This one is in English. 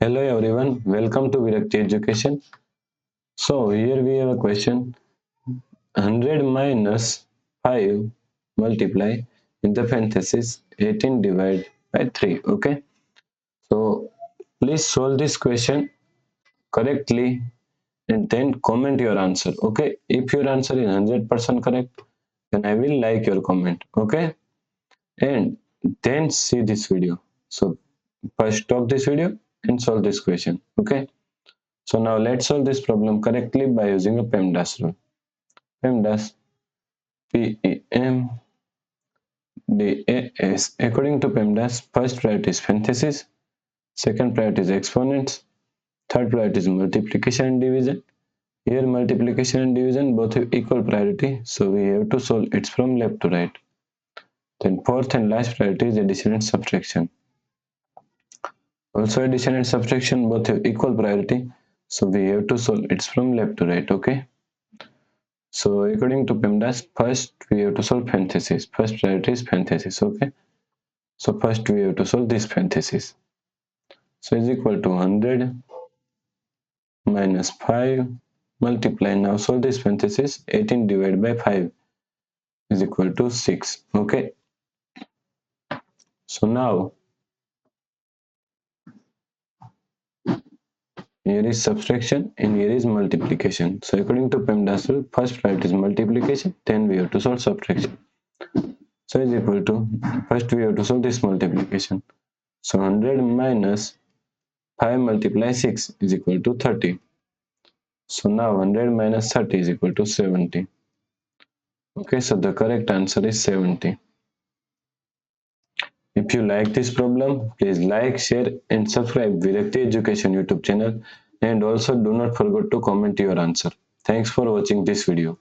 Hello everyone, welcome to Virakti Education. So here we have a question 100 minus 5 multiply in the parenthesis 18 divided by 3. Okay, so please solve this question correctly and then comment your answer. Okay, if your answer is 100% correct, then I will like your comment. Okay, and then see this video. So first stop this video and solve this question. Okay. So now let's solve this problem correctly by using a PEMDAS rule. PEMDAS, P-E-M-D-A-S. According to PEMDAS, first priority is parenthesis, second priority is exponents, third priority is multiplication and division. Here multiplication and division both have equal priority, so we have to solve it from left to right. Then fourth and last priority is addition and subtraction. Also addition and subtraction both have equal priority, so we have to solve it from left to right. Okay. So according to PEMDAS, first we have to solve parenthesis. First priority is parenthesis. Okay. So first we have to solve this parenthesis. So is equal to 100 minus 5 multiply. Now solve this parenthesis. 18 divided by 5 is equal to 6. Okay. So now here is subtraction and here is multiplication. So according to PEMDAS rule, first priority is multiplication, then we have to solve subtraction. So is equal to, first we have to solve this multiplication. So 100 minus 5 multiply 6 is equal to 30. So now 100 minus 30 is equal to 70. Okay, so the correct answer is 70. If you like this problem, please like, share and subscribe Virakti Education YouTube channel, and also do not forget to comment your answer. Thanks for watching this video.